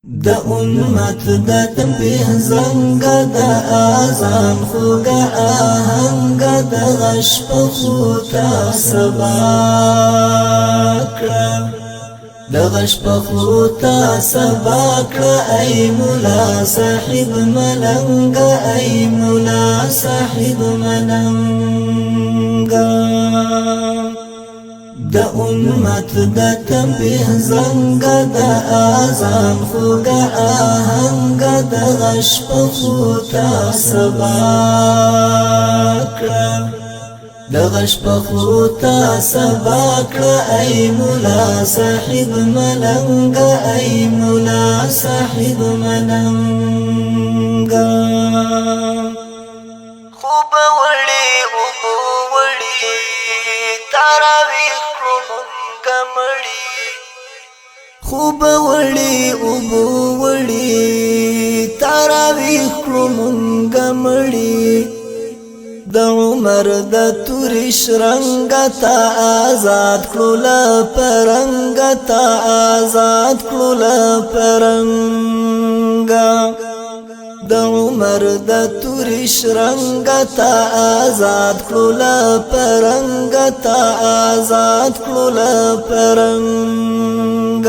د امت د تنبیه زنګ د اذان خوږه آهنګ د غش په خوتا سبا کړه د غش په خوتا سبا کړه ای مولا صاحب ملنګ ای مولا صاحب ملنګ د امت د تنبیه زنګ د اذان خوږه آهنګ د غش په خوتا سبا کړه د غش په خوتا سبا کړه ای مولا صاحب ملنګ ای مولا صاحب ملنګ خوب وړي او وړي تاراوی خوب وړي او وړي تاراوی کړمږ مړي د عمر د تورش رنگ تا آزاد کړل پرنګ تا آزاد کړل پرنګ د عمر د تورش رنگ تا آزاد کړل پرنګ تا آزاد کړل پرنګ